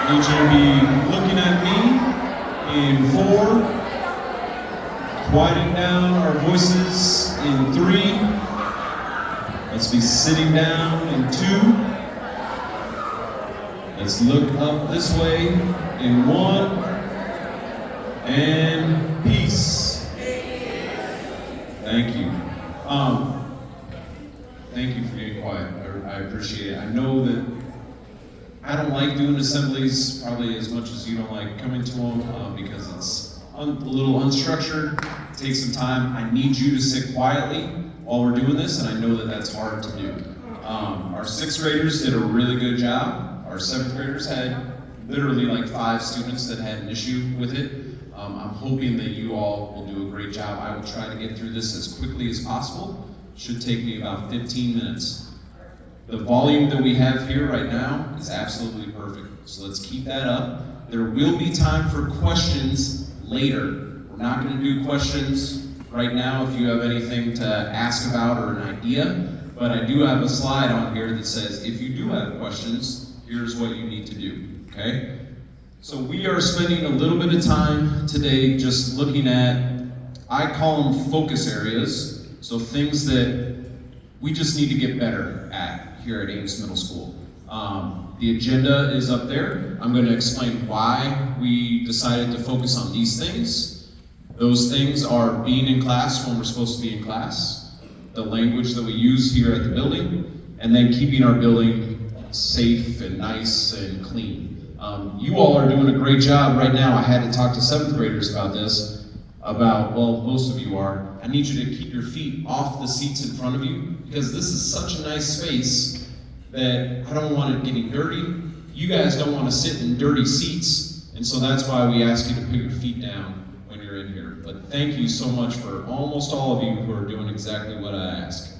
I need you to be looking at me in 4, quieting down our voices in 3, let's be sitting down in 2, let's look up this way in 1, and peace. Thank you. Thank you for getting quiet. I appreciate it. I know that I don't like doing assemblies probably as much as you don't like coming to them because it's a little unstructured. It takes some time. I need you to sit quietly while we're doing this, and I know that that's hard to do. Our 6th graders did a really good job. Our 7th graders had literally like 5 students that had an issue with it. I'm hoping that you all will do a great job. I will try to get through this as quickly as possible. Should take me about 15 minutes. The volume that we have here right now is absolutely perfect. So let's keep that up. There will be time for questions later. We're not going to do questions right now if you have anything to ask about or an idea, but I do have a slide on here that says if you do have questions, here's what you need to do, okay? So we are spending a little bit of time today just looking at, I call them focus areas, so things that we just need to get better at here at Ames Middle School. The agenda is up there. I'm going to explain why we decided to focus on these things. Those things are being in class when we're supposed to be in class, the language that we use here at the building, and then keeping our building safe and nice and clean. You all are doing a great job right now. I had to talk to 7th graders about this, well, most of you are. I need you to keep your feet off the seats in front of you because this is such a nice space that I don't want it getting dirty. You guys don't want to sit in dirty seats, and so that's why we ask you to put your feet down when you're in here. But thank you so much for almost all of you who are doing exactly what I ask.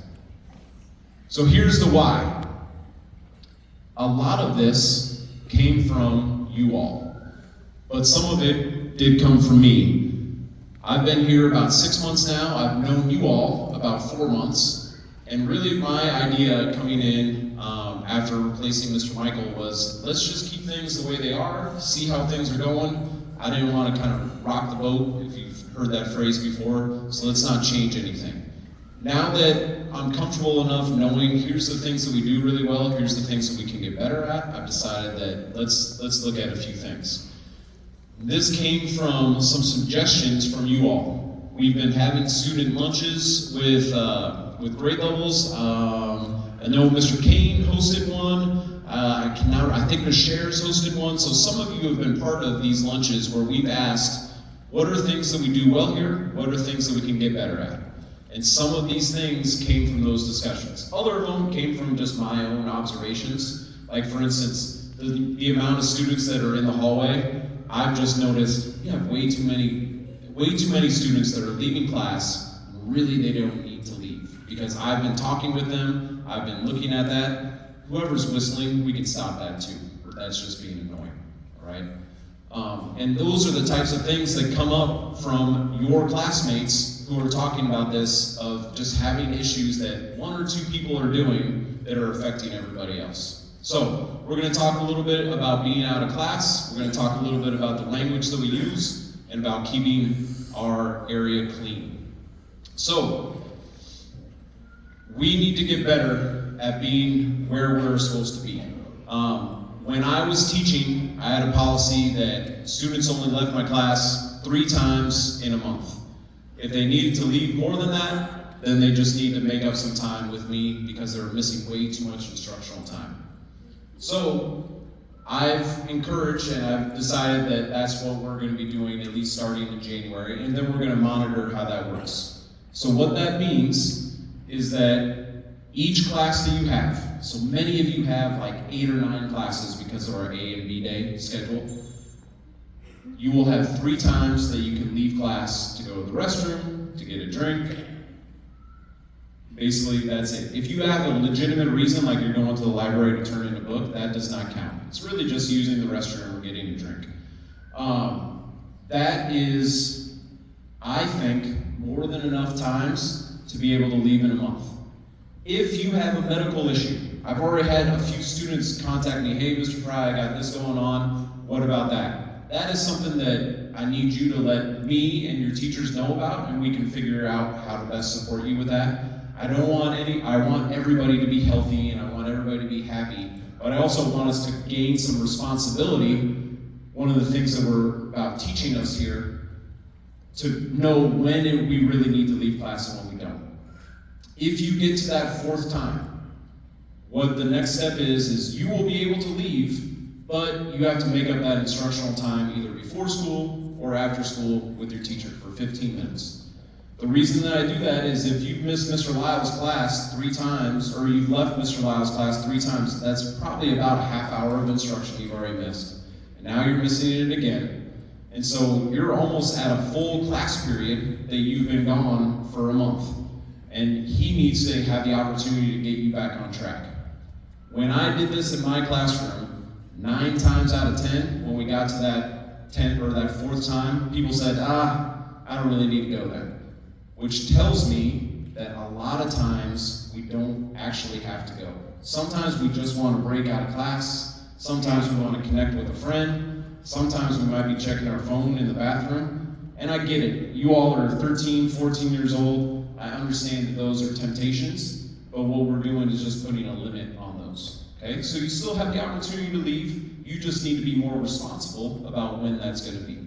So here's the why. A lot of this came from you all, but some of it did come from me. I've been here about 6 months now. I've known you all about 4 months, and really my idea coming in after replacing Mr. Michael was, let's just keep things the way they are, see how things are going. I didn't want to kind of rock the boat, if you've heard that phrase before, so let's not change anything. Now that I'm comfortable enough knowing here's the things that we do really well, here's the things that we can get better at, I've decided that let's look at a few things. This came from some suggestions from you all. We've been having student lunches with grade levels. I know Mr. Kane hosted one. I think Ms. Shares hosted one. So some of you have been part of these lunches where we've asked, what are things that we do well here? What are things that we can get better at? And some of these things came from those discussions. Other of them came from just my own observations. Like for instance, the amount of students that are in the hallway, I've just noticed we have way too many students that are leaving class. Really, they don't need to leave because I've been talking with them. I've been looking at that. Whoever's whistling, we can stop that too. That's just being annoying, all right? And those are the types of things that come up from your classmates who are talking about this, of just having issues that 1 or 2 people are doing that are affecting everybody else. So we're going to talk a little bit about being out of class. We're going to talk a little bit about the language that we use and about keeping our area clean. So we need to get better at being where we're supposed to be. When I was teaching, I had a policy that students only left my class 3 times in a month. If they needed to leave more than that, then they just need to make up some time with me because they were missing way too much instructional time. So I've encouraged and I've decided that that's what we're going to be doing at least starting in January, and then we're going to monitor how that works. So what that means is that each class that you have, so many of you have like 8 or 9 classes because of our A and B day schedule, you will have 3 times that you can leave class to go to the restroom, to get a drink. Basically, that's it. If you have a legitimate reason, like you're going to the library to turn in a book, that does not count. It's really just using the restroom or getting a drink. That is, I think, more than enough times to be able to leave in a month. If you have a medical issue, I've already had a few students contact me, hey, Mr. Fry, I got this going on, what about that? That is something that I need you to let me and your teachers know about, and we can figure out how to best support you with that. I want everybody to be healthy, and I want everybody to be happy, but I also want us to gain some responsibility. One of the things that we're about teaching us here, to know when we really need to leave class and when we don't. If you get to that fourth time, what the next step is you will be able to leave, but you have to make up that instructional time either before school or after school with your teacher for 15 minutes. The reason that I do that is if you've missed Mr. Lyle's class 3 times, or you've left Mr. Lyle's class 3 times, that's probably about a half hour of instruction you've already missed. And now you're missing it again. And so you're almost at a full class period that you've been gone for a month. And he needs to have the opportunity to get you back on track. When I did this in my classroom, 9 times out of 10, when we got to that 10th or that 4th time, people said, I don't really need to go there. Which tells me that a lot of times we don't actually have to go. Sometimes we just want to break out of class. Sometimes we want to connect with a friend. Sometimes we might be checking our phone in the bathroom. And I get it. You all are 13, 14 years old. I understand that those are temptations, but what we're doing is just putting a limit on those. Okay? So you still have the opportunity to leave. You just need to be more responsible about when that's going to be.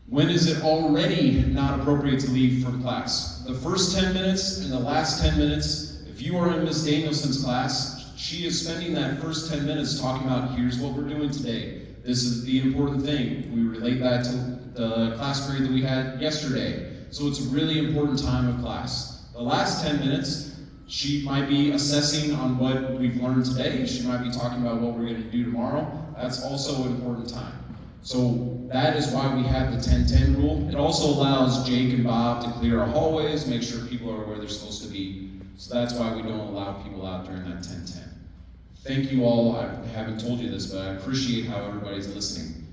When is it already not appropriate to leave from class? The first 10 minutes and the last 10 minutes, if you are in Ms. Danielson's class, she is spending that first 10 minutes talking about, here's what we're doing today. This is the important thing. We relate that to the class period that we had yesterday. So it's a really important time of class. The last 10 minutes, she might be assessing on what we've learned today. She might be talking about what we're going to do tomorrow. That's also an important time. So that is why we have the 10-10 rule. It also allows Jake and Bob to clear our hallways, make sure people are where they're supposed to be. So that's why we don't allow people out during that 10-10. Thank you all. I haven't told you this, but I appreciate how everybody's listening.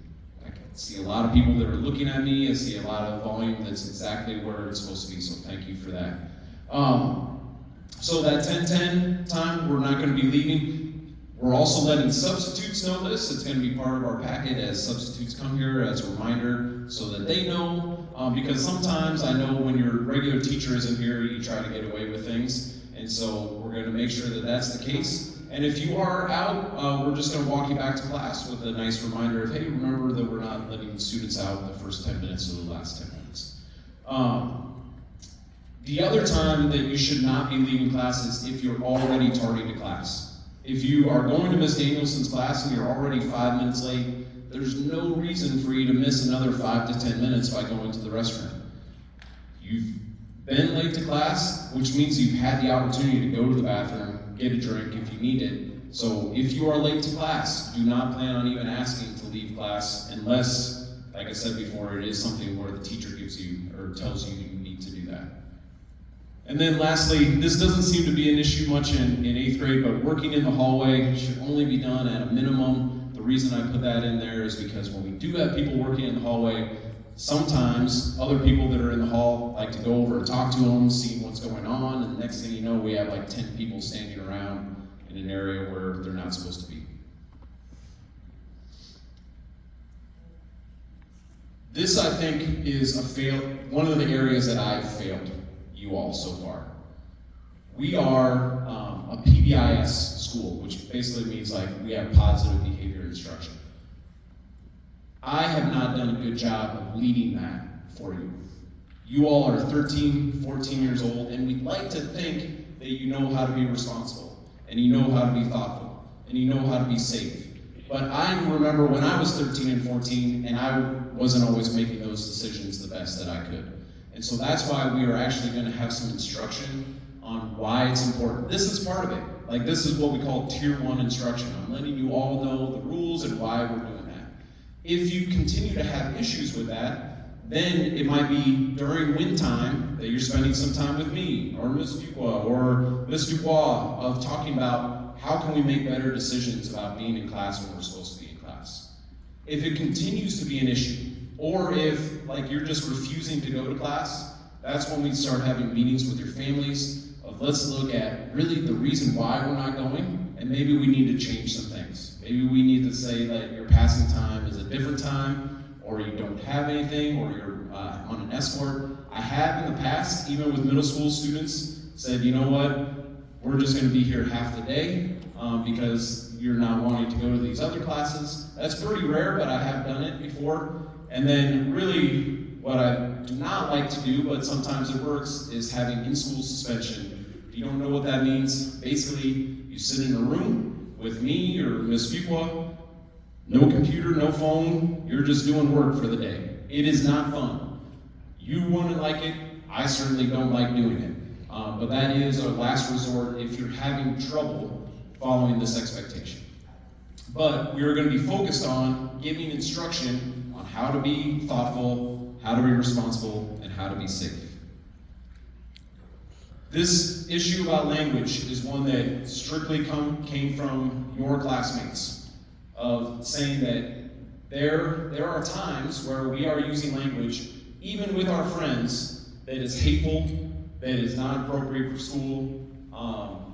I can see a lot of people that are looking at me. I see a lot of volume that's exactly where it's supposed to be, so thank you for that. So that 10-10 time, we're not going to be leaving. We're also letting substitutes know this. It's going to be part of our packet as substitutes come here as a reminder so that they know. Because sometimes I know when your regular teacher isn't here, you try to get away with things. And so we're going to make sure that that's the case. And if you are out, we're just going to walk you back to class with a nice reminder of, hey, remember that we're not letting students out the first 10 minutes or the last 10 minutes. The other time that you should not be leaving class is if you're already tardy to class. If you are going to Ms. Danielson's class and you're already 5 minutes late, there's no reason for you to miss another 5 to 10 minutes by going to the restroom. You've been late to class, which means you've had the opportunity to go to the bathroom, get a drink if you need it. So if you are late to class, do not plan on even asking to leave class unless, like I said before, it is something where the teacher gives you or tells you you need to do that. And then lastly, this doesn't seem to be an issue much in 8th grade, but working in the hallway should only be done at a minimum. The reason I put that in there is because when we do have people working in the hallway, sometimes other people that are in the hall like to go over and talk to them, see what's going on, and the next thing you know, we have like 10 people standing around in an area where they're not supposed to be. This, I think, is one of the areas that I've failed you all so far. We are a PBIS school, which basically means like we have positive behavior instruction. I have not done a good job of leading that for you. You all are 13, 14 years old, and we'd like to think that you know how to be responsible, and you know how to be thoughtful, and you know how to be safe. But I remember when I was 13 and 14, and I wasn't always making those decisions the best that I could. And so that's why we are actually going to have some instruction on why it's important. This is part of it. Like, this is what we call Tier 1 instruction. I'm letting you all know the rules and why we're doing that. If you continue to have issues with that, then it might be during win time that you're spending some time with me, or Ms. Dubois, or Ms. Dubois, of talking about how can we make better decisions about being in class when we're supposed to be in class. If it continues to be an issue, or if like you're just refusing to go to class, that's when we start having meetings with your families. of let's look at really the reason why we're not going, and maybe we need to change some things. Maybe we need to say that your passing time is a different time, or you don't have anything, or you're on an escort. I have in the past, even with middle school students, said, you know what, we're just going to be here half the day because you're not wanting to go to these other classes. That's pretty rare, but I have done it before. And then really what I do not like to do, but sometimes it works, is having in-school suspension. If you don't know what that means, basically you sit in a room with me or Miss Fuqua, no computer, no phone, you're just doing work for the day. It is not fun. You wouldn't like it, I certainly don't like doing it. But that is a last resort if you're having trouble following this expectation. But we are going to be focused on giving instruction on how to be thoughtful, how to be responsible, and how to be safe. This issue about language is one that strictly came from your classmates, of saying that there are times where we are using language, even with our friends, that is hateful, that is not appropriate for school,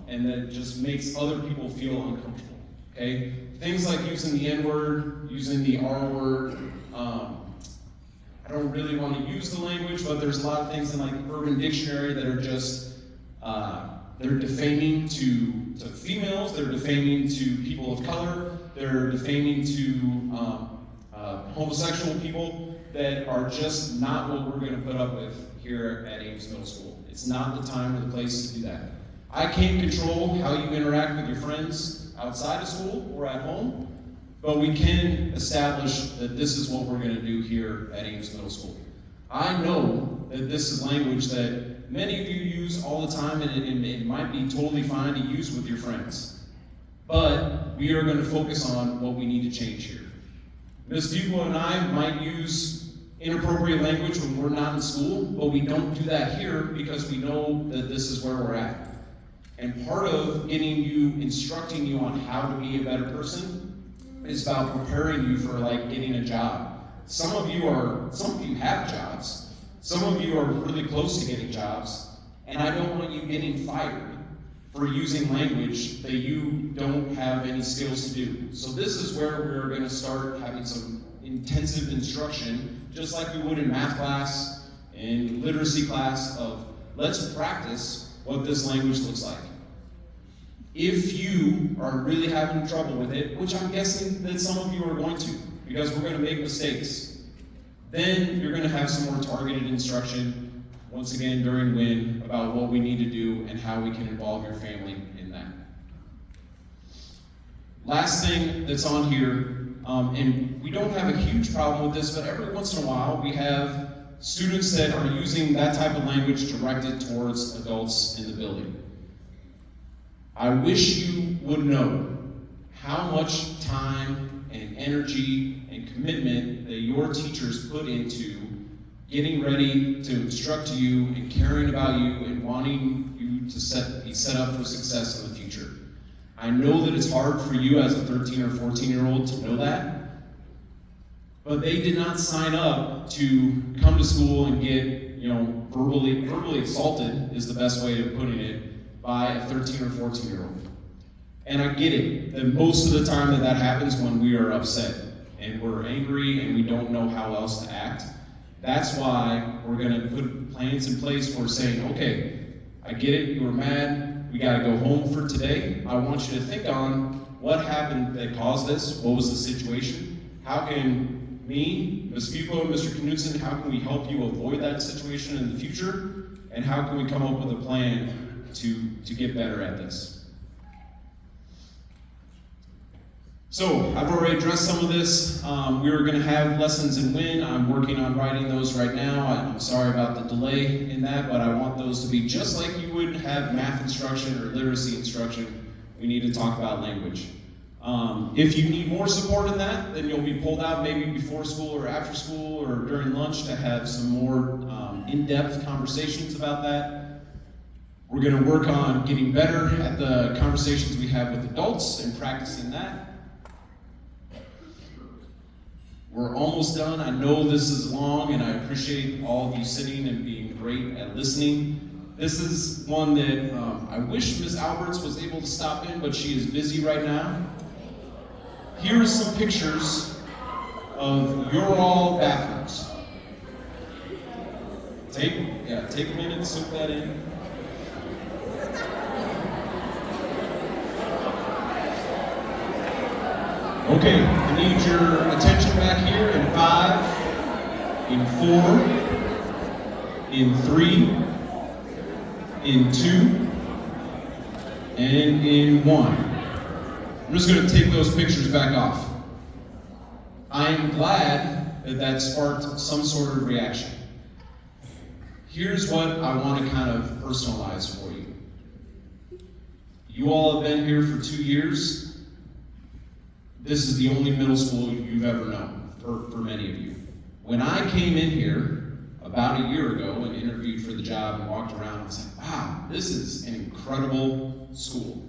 and that just makes other people feel uncomfortable, okay? Things like using the N-word, using the R-word. I don't really want to use the language, but there's a lot of things in like Urban Dictionary that are just, they're defaming to females, they're defaming to people of color, they're defaming to homosexual people that are just not what we're going to put up with here at Ames Middle School. It's not the time or the place to do that. I can't control how you interact with your friends outside of school or at home, but we can establish that this is what we're going to do here at Ames Middle School. I know that this is language that many of you use all the time, and it might be totally fine to use with your friends. But we are going to focus on what we need to change here. Ms. Fuqua and I might use inappropriate language when we're not in school, but we don't do that here because we know that this is where we're at. And part of instructing you on how to be a better person is about preparing you for like getting a job. Some of you have jobs. Some of you are really close to getting jobs, and I don't want you getting fired for using language that you don't have any skills to do. So this is where we're going to start having some intensive instruction, just like we would in math class and literacy class, of let's practice what this language looks like. If you are really having trouble with it, which I'm guessing that some of you are going to, because we're going to make mistakes, then you're going to have some more targeted instruction, once again during WIN, about what we need to do and how we can involve your family in that. Last thing that's on here, and we don't have a huge problem with this, but every once in a while we have students that are using that type of language directed towards adults in the building. I wish you would know how much time and energy and commitment that your teachers put into getting ready to instruct you and caring about you and wanting you to be set up for success in the future. I know that it's hard for you as a 13 or 14-year-old to know that, but they did not sign up to come to school and get, verbally assaulted is the best way of putting it, by a 13 or 14-year-old. And I get it, that most of the time that happens when we are upset and we're angry and we don't know how else to act. That's why we're going to put plans in place for saying, okay, I get it, you were mad, we got to go home for today. I want you to think on what happened that caused this, what was the situation, how can me, Ms. Fuqua, Mr. Knudsen, how can we help you avoid that situation in the future, and how can we come up with a plan to get better at this. So I've already addressed some of this. We were going to have lessons in WIN. I'm working on writing those right now. I'm sorry about the delay in that, but I want those to be just like you would have math instruction or literacy instruction. We need to talk about language. If you need more support in that, then you'll be pulled out maybe before school or after school or during lunch to have some more in-depth conversations about that. We're going to work on getting better at the conversations we have with adults and practicing that. We're almost done. I know this is long, and I appreciate all of you sitting and being great at listening. This is one that I wish Ms. Alberts was able to stop in, but she is busy right now. Here are some pictures of your all bathrooms. Take a minute, soak that in. Okay, I need your attention back here in 5, in 4, in 3, in 2, and in 1. I'm just going to take those pictures back off. I am glad that that sparked some sort of reaction. Here's what I want to kind of personalize for you. You all have been here for 2 years. This is the only middle school you've ever known, for many of you. When I came in here about a year ago and interviewed for the job and walked around, I was like, wow, this is an incredible school.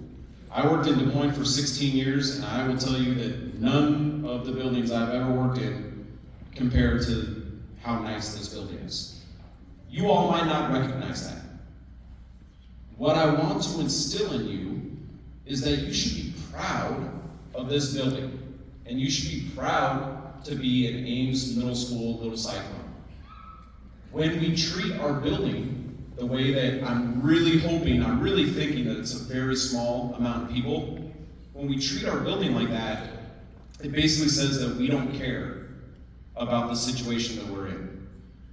I worked in Des Moines for 16 years, and I will tell you that none of the buildings I've ever worked in compare to how nice this building is. You all might not recognize that. What I want to instill in you is that you should be proud of this building, and you should be proud to be an Ames Middle School Little Cyclone. When we treat our building the way that I'm really thinking that it's a very small amount of people, when we treat our building like that, it basically says that we don't care about the situation that we're in.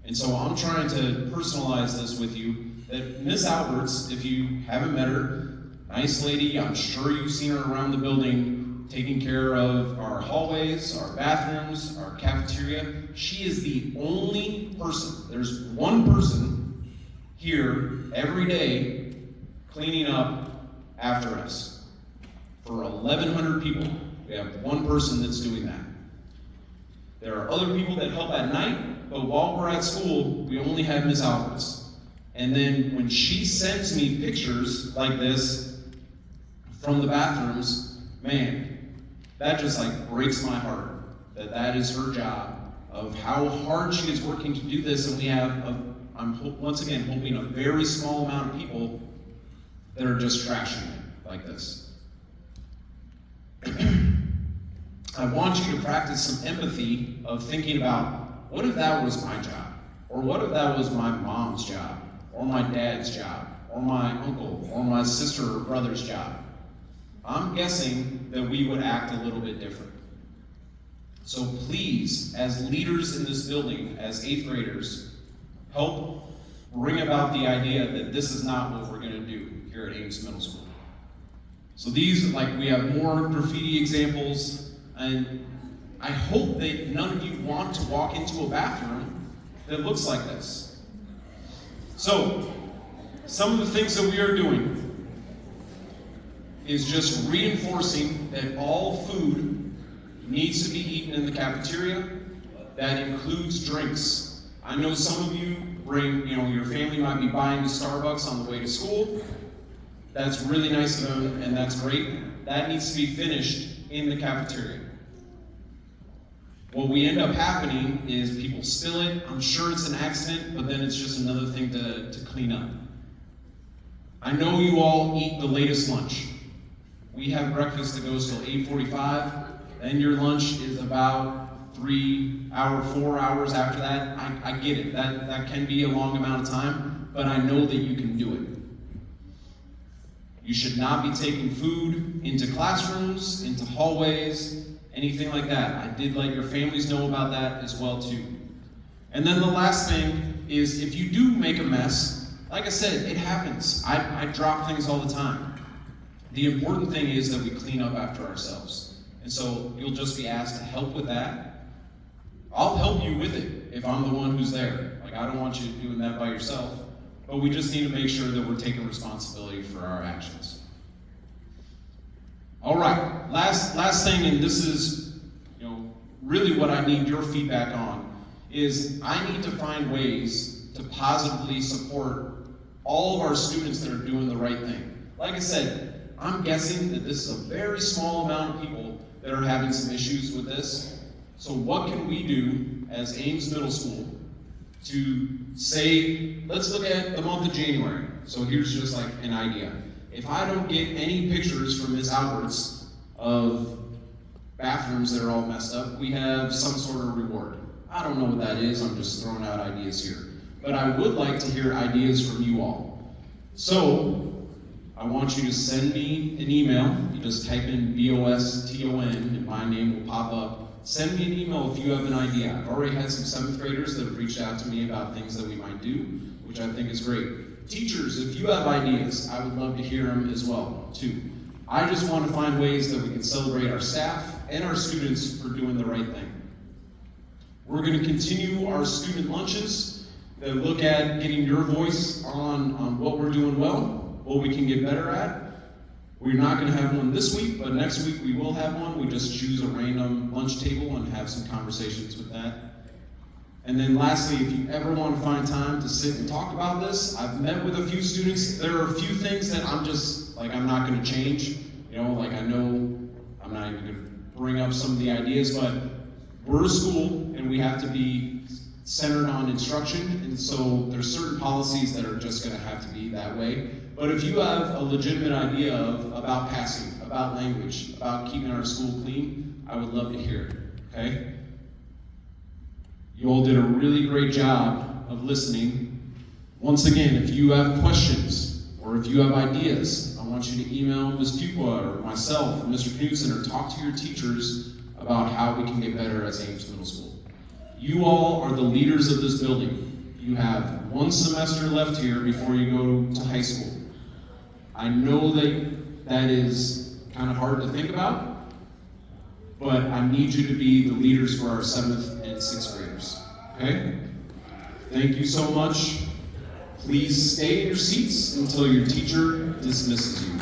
And so I'm trying to personalize this with you, that Miss Alberts, if you haven't met her, nice lady, I'm sure you've seen her around the building, taking care of our hallways, our bathrooms, our cafeteria. She is the only person, there's one person here every day cleaning up after us. For 1,100 people, we have one person that's doing that. There are other people that help at night, but while we're at school, we only have Ms. Alberts. And then when she sends me pictures like this from the bathrooms, man, that just like breaks my heart that is her job, of how hard she is working to do this. And we have, I'm once again hoping, a very small amount of people that are just trashing it like this. I want you to practice some empathy of thinking about, what if that was my job? Or what if that was my mom's job? Or my dad's job? Or my uncle? Or my sister or brother's job? I'm guessing that we would act a little bit different. So please, as leaders in this building, as 8th graders, help bring about the idea that this is not what we're going to do here at Ames Middle School. So these, we have more graffiti examples, and I hope that none of you want to walk into a bathroom that looks like this. So, some of the things that we are doing is just reinforcing that all food needs to be eaten in the cafeteria. That includes drinks. I know some of you bring, your family might be buying to Starbucks on the way to school. That's really nice of them, and that's great. That needs to be finished in the cafeteria. What we end up happening is people spill it. I'm sure it's an accident, but then it's just another thing to clean up. I know you all eat the latest lunch. We have breakfast that goes till 8:45, and your lunch is about 4 hours after that. I get it. That can be a long amount of time, but I know that you can do it. You should not be taking food into classrooms, into hallways, anything like that. I did let your families know about that as well too. And then the last thing is, if you do make a mess, like I said, it happens. I drop things all the time. The important thing is that we clean up after ourselves. And so you'll just be asked to help with that. I'll help you with it if I'm the one who's there. I don't want you doing that by yourself. But we just need to make sure that we're taking responsibility for our actions. All right, last thing, and this is really what I need your feedback on, is I need to find ways to positively support all of our students that are doing the right thing. Like I said, I'm guessing that this is a very small amount of people that are having some issues with this. So what can we do as Ames Middle School to say, let's look at the month of January. So here's just like an idea. If I don't get any pictures from Ms. Alberts of bathrooms that are all messed up, we have some sort of reward. I don't know what that is, I'm just throwing out ideas here. But I would like to hear ideas from you all. So, I want you to send me an email. You just type in BOSTON and my name will pop up. Send me an email if you have an idea. I've already had some 7th graders that have reached out to me about things that we might do, which I think is great. Teachers, if you have ideas, I would love to hear them as well, too. I just want to find ways that we can celebrate our staff and our students for doing the right thing. We're going to continue our student lunches that look at getting your voice on what we're doing well, what we can get better at. We're not going to have one this week, but next week we will have one. We just choose a random lunch table and have some conversations with that. And then lastly, if you ever want to find time to sit and talk about this, I've met with a few students. There are a few things that I'm not going to change. I know I'm not even going to bring up some of the ideas, but we're a school and we have to be centered on instruction, and so there's certain policies that are just going to have to be that way. But if you have a legitimate idea about passing, about language, about keeping our school clean, I would love to hear it, okay? You all did a really great job of listening. Once again, if you have questions or if you have ideas, I want you to email Ms. Fuqua or myself or Mr. Knudsen, or talk to your teachers about how we can get better as Ames Middle School. You all are the leaders of this building. You have one semester left here before you go to high school. I know that is kind of hard to think about, but I need you to be the leaders for our 7th and 6th graders, okay? Thank you so much. Please stay in your seats until your teacher dismisses you.